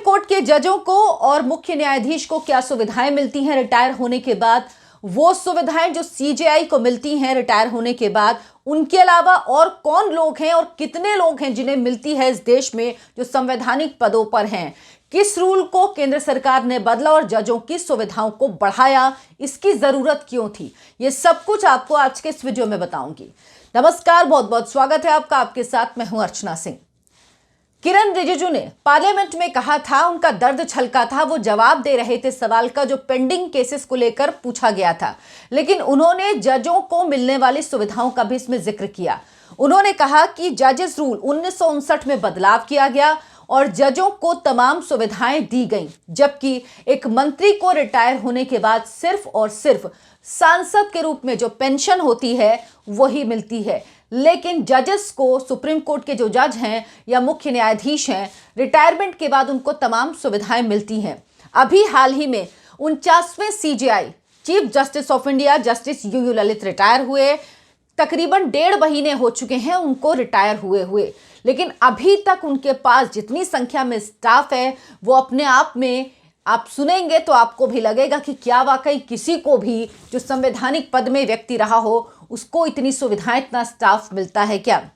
Court के जजों को और मुख्य न्यायाधीश को क्या सुविधाएं मिलती हैं रिटायर होने के बाद, वो सुविधाएं जो सीजेआई को मिलती हैं रिटायर होने के बाद, उनके अलावा और कौन लोग हैं और कितने लोग हैं जिन्हें मिलती है इस देश में जो संवैधानिक पदों पर हैं, किस रूल को केंद्र सरकार ने बदला और जजों की सुविधाओं को बढ़ाया, इसकी जरूरत क्यों थी, ये सब कुछ आपको आज के इस वीडियो में बताऊंगी। नमस्कार, बहुत बहुत स्वागत है आपका। आपके साथ मैं हूं अर्चना सिंह। किरण रिजिजू ने पार्लियामेंट में कहा था, उनका दर्द छलका था, वो जवाब दे रहे थे सवाल का जो पेंडिंग केसेस को लेकर पूछा गया था, लेकिन उन्होंने जजों को मिलने वाली सुविधाओं का भी इसमें जिक्र किया। उन्होंने कहा कि जजेस रूल 1959 में बदलाव किया गया और जजों को तमाम सुविधाएं दी गईं, जबकि एक मंत्री को रिटायर होने के बाद सिर्फ और सिर्फ सांसद के रूप में जो पेंशन होती है वही मिलती है। लेकिन जजेस को, सुप्रीम कोर्ट के जो जज हैं या मुख्य न्यायाधीश हैं, रिटायरमेंट के बाद उनको तमाम सुविधाएं मिलती हैं। अभी हाल ही में 49वें CJI chief justice of India justice U Lalit retire हुए। तकरीबन 1.5 महीने हो चुके हैं उनको रिटायर हुए, लेकिन अभी तक उनके पास जितनी संख्या में स्टाफ है वो अपने आप में, आप सुनेंगे तो आपको भी लगेगा कि क्या वाकई किसी को भी जो संवैधानिक पद में व्यक्ति रहा हो उसको इतनी सुविधाएं, इतना स्टाफ मिलता है क्या।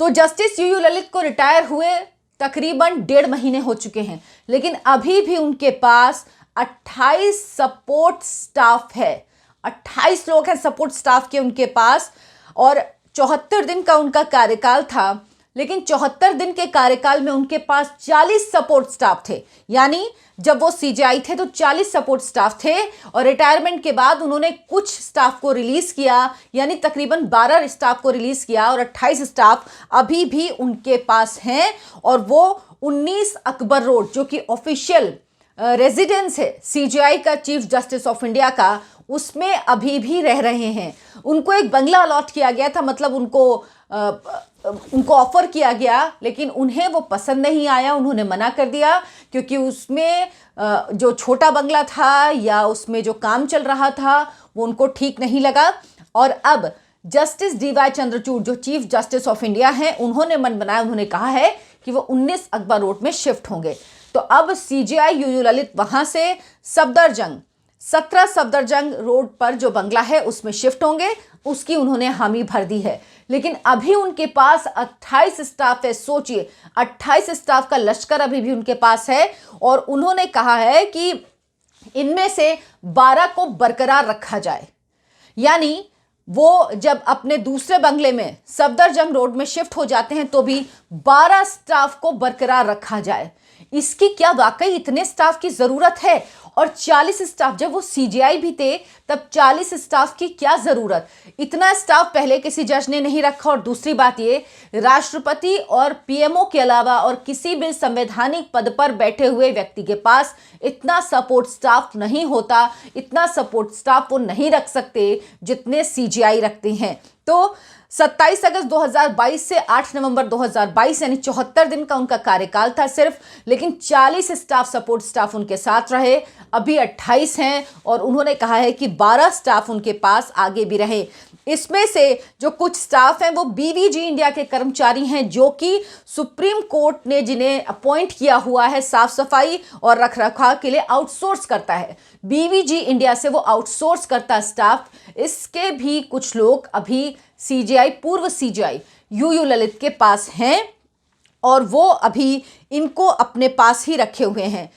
तो जस्टिस यू ललित को रिटायर हुए तकरीबन 1.5 महीने हो चुके हैं, लेकिन अभी भी उनके पास 28 सपोर्ट स्टाफ है। 28 लोग हैं सपोर्ट स्टाफ के उनके पास, और 74 दिन का उनका कार्यकाल था, लेकिन 74 दिन के कार्यकाल में उनके पास 40 सपोर्ट स्टाफ थे। यानी जब वो सीजेआई थे तो 40 सपोर्ट स्टाफ थे, और रिटायरमेंट के बाद उन्होंने कुछ स्टाफ को रिलीज किया, यानी तकरीबन 12 स्टाफ को रिलीज किया, और 28 स्टाफ अभी भी उनके पास हैं। और वो 19 अकबर रोड, जो कि ऑफिशियल रेजिडेंस है सीजेआई का, चीफ जस्टिस ऑफ इंडिया का, उसमें अभी भी रह रहे हैं। उनको एक बंगला अलॉट किया गया था, मतलब उनको ऑफर किया गया, लेकिन उन्हें वो पसंद नहीं आया, उन्होंने मना कर दिया, क्योंकि उसमें जो छोटा बंगला था या उसमें जो काम चल रहा था वो उनको ठीक नहीं लगा। और अब जस्टिस डीवाई चंद्रचूड़ जो चीफ जस्टिस ऑफ इंडिया हैं, उन्होंने मन बनाया, उन्होंने कहा है कि वो 19 अकबर रोड में शिफ्ट होंगे। तो अब सीजेआई यू ललित वहां से 17 सफदरजंग रोड पर जो बंगला है उसमें शिफ्ट होंगे, उसकी उन्होंने हामी भर दी है। लेकिन अभी उनके पास 28 स्टाफ है। सोचिए, 28 स्टाफ का लश्कर अभी भी उनके पास है, और उन्होंने कहा है कि इनमें से 12 को बरकरार रखा जाए। यानी वो जब अपने दूसरे बंगले में सफदरजंग रोड में शिफ्ट हो जाते हैं तो भी 12 स्टाफ को बरकरार रखा जाए। इसकी क्या वाकई इतने स्टाफ की जरूरत है? और 40 स्टाफ, जब वो सीजेआई भी थे तब 40 स्टाफ की क्या जरूरत? इतना स्टाफ पहले किसी जज ने नहीं रखा। और दूसरी बात ये, राष्ट्रपति और पीएमओ के अलावा और किसी भी संवैधानिक पद पर बैठे हुए व्यक्ति के पास इतना सपोर्ट स्टाफ नहीं होता, इतना सपोर्ट स्टाफ वो नहीं रख सकते जितने सीजेआई रखते हैं। तो 27 अगस्त 2022 से 8 नवंबर 2022, यानी 74 दिन का उनका कार्यकाल था सिर्फ, लेकिन 40 स्टाफ, सपोर्ट स्टाफ उनके साथ रहे। अभी 28 हैं, और उन्होंने कहा है कि 12 स्टाफ उनके पास आगे भी रहे। इसमें से जो कुछ स्टाफ हैं वो बीवीजी इंडिया के कर्मचारी हैं, जो कि सुप्रीम कोर्ट ने जिन्हें अपॉइंट किया हुआ है साफ सफाई और रखरखाव के लिए, आउटसोर्स करता है बीवीजी इंडिया से, वो आउटसोर्स करता स्टाफ। इसके भी कुछ लोग अभी सीजेआई, पूर्व सीजेआई यू ललित के पास हैं, और वो अभी इनको अपने पास ही रखे हुए हैं।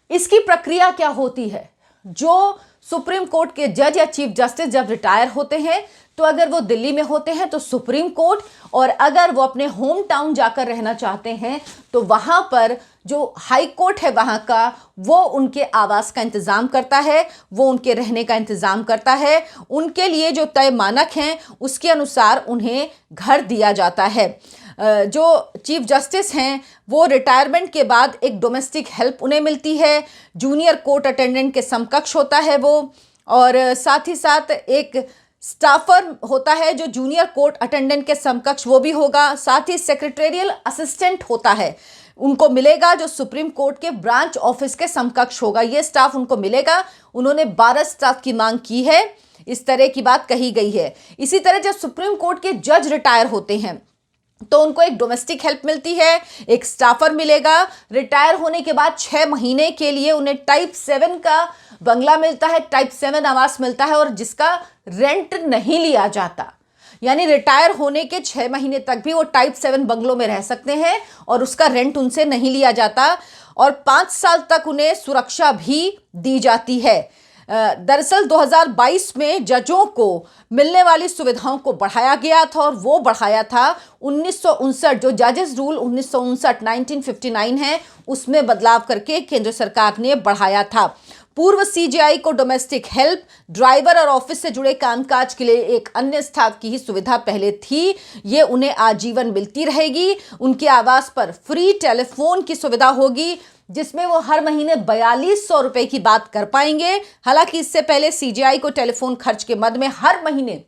इसकी प्रक्रिया क्या होती है? जो सुप्रीम कोर्ट के जज या चीफ जस्टिस जब रिटायर होते हैं तो अगर वो दिल्ली में होते हैं तो सुप्रीम कोर्ट, और अगर वो अपने होम टाउन जाकर रहना चाहते हैं तो वहां पर जो हाई कोर्ट है वहां का, वो उनके आवास का इंतजाम करता है, वो उनके रहने का इंतजाम करता है। उनके लिए जो तय मानक हैं उसके अनुसार उन्हें घर दिया जाता है। जो चीफ जस्टिस हैं वो रिटायरमेंट के बाद एक डोमेस्टिक हेल्प उन्हें मिलती है, जूनियर कोर्ट अटेंडेंट के समकक्ष होता है वो, और साथ ही साथ एक स्टाफर होता है जो जूनियर कोर्ट अटेंडेंट के समकक्ष वो भी होगा। साथ ही सेक्रेटेरियल असिस्टेंट होता है, उनको मिलेगा, जो सुप्रीम कोर्ट के ब्रांच ऑफिस के समकक्ष होगा। ये स्टाफ उनको मिलेगा। उन्होंने 12 स्टाफ की मांग की है, इस तरह की बात कही गई है। इसी तरह जब सुप्रीम कोर्ट के जज रिटायर होते हैं तो उनको एक डोमेस्टिक हेल्प मिलती है, एक स्टाफर मिलेगा। रिटायर होने के बाद 6 महीने के लिए उन्हें टाइप 7 का बंगला मिलता है, टाइप 7 आवास मिलता है और जिसका रेंट नहीं लिया जाता। यानी रिटायर होने के 6 महीने तक भी वो टाइप 7 बंगलों में रह सकते हैं और उसका रेंट उनसे नहीं लिया जाता और 5 साल तक उन्हें सुरक्षा भी दी जाती है। दरअसल 2022 में जजों को मिलने वाली सुविधाओं को बढ़ाया गया था और वो बढ़ाया था 1959, जो जजेस रूल 1959 है उसमें बदलाव करके केंद्र सरकार ने बढ़ाया था। पूर्व सीजेआई को डोमेस्टिक हेल्प, ड्राइवर और ऑफिस से जुड़े कामकाज के लिए एक अन्य स्टाफ की ही सुविधा पहले थी। ये उन्हें आजीवन मिलती रहेगी। उनके आवास पर फ्री टेलीफोन की सुविधा होगी जिसमें वो हर महीने 4200 रुपए की बात कर पाएंगे। हालांकि इससे पहले सीजेआई को टेलीफोन खर्च के मद में हर महीने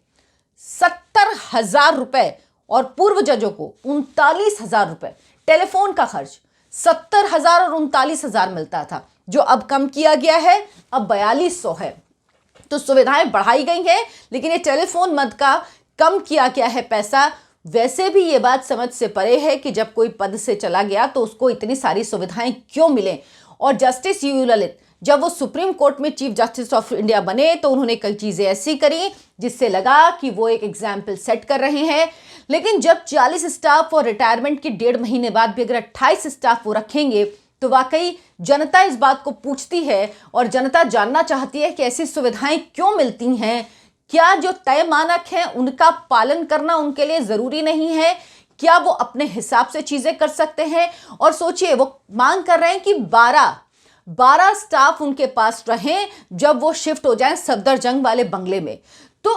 70,000 रुपए और पूर्व जजों को 39,000 रुपए टेलीफोन का खर्च 70,000 और 39,000 मिलता था, जो अब कम किया गया है, अब 4200 है। तो सुविधाएं बढ़ाई गई हैं, लेकिन ये टेलीफोन मद का कम किया गया है पैसा। वैसे भी ये बात समझ से परे है कि जब कोई पद से चला गया तो उसको इतनी सारी सुविधाएं क्यों मिले। और जस्टिस यूयू ललित जब वो सुप्रीम कोर्ट में चीफ जस्टिस ऑफ इंडिया बने तो उन्होंने कई चीजें ऐसी करी जिससे लगा कि वो एक एग्जाम्पल सेट कर रहे हैं। लेकिन जब 40 स्टाफ और रिटायरमेंट के 1.5 महीने बाद भी अगर 28 स्टाफ वो रखेंगे तो वाकई जनता इस बात को पूछती है और जनता जानना चाहती है कि ऐसी सुविधाएं क्यों मिलती हैं। क्या जो तय मानक हैं उनका पालन करना उनके लिए जरूरी नहीं है? क्या वो अपने हिसाब से चीजें कर सकते हैं? और सोचिए, वो मांग कर रहे हैं कि 12 स्टाफ उनके पास रहें जब वो शिफ्ट हो जाएं सफदरजंग वाले बंगले में। तो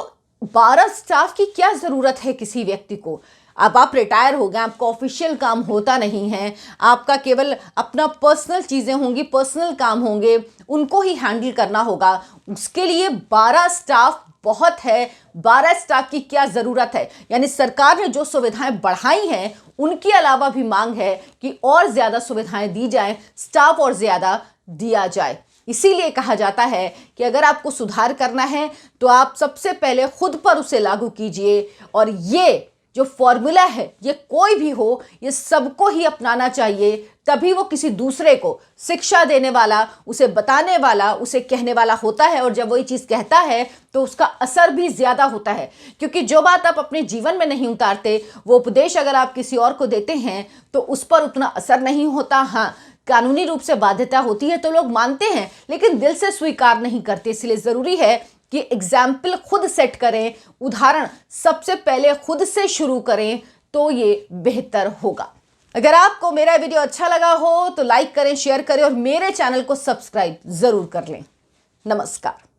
12 स्टाफ की क्या जरूरत है किसी व्यक्ति को? अब आप रिटायर हो गए, आपका ऑफिशियल काम होता नहीं है, आपका केवल अपना पर्सनल चीजें होंगी, पर्सनल काम होंगे, उनको ही हैंडल करना होगा। उसके लिए 12 स्टाफ बहुत है। 12 स्टाफ की क्या जरूरत है? यानी सरकार ने जो सुविधाएं बढ़ाई हैं उनके अलावा भी मांग है कि और ज्यादा सुविधाएं दी जाएं, स्टाफ और ज्यादा दिया जाए। इसीलिए कहा जाता है कि अगर आपको सुधार करना है तो आप सबसे पहले खुद पर उसे लागू कीजिए। और ये जो फॉर्मूला है, ये कोई भी हो, ये सबको ही अपनाना चाहिए। तभी वो किसी दूसरे को शिक्षा देने वाला, उसे बताने वाला, उसे कहने वाला होता है। और जब वो ये चीज़ कहता है तो उसका असर भी ज़्यादा होता है, क्योंकि जो बात आप अपने जीवन में नहीं उतारते वो उपदेश अगर आप किसी और को देते हैं तो उस पर उतना असर नहीं होता। हाँ, कानूनी रूप से बाध्यता होती है तो लोग मानते हैं, लेकिन दिल से स्वीकार नहीं करते। इसलिए ज़रूरी है कि एग्जाम्पल खुद सेट करें, उदाहरण सबसे पहले खुद से शुरू करें तो ये बेहतर होगा। अगर आपको मेरा वीडियो अच्छा लगा हो तो लाइक करें, शेयर करें और मेरे चैनल को सब्सक्राइब जरूर कर लें। नमस्कार।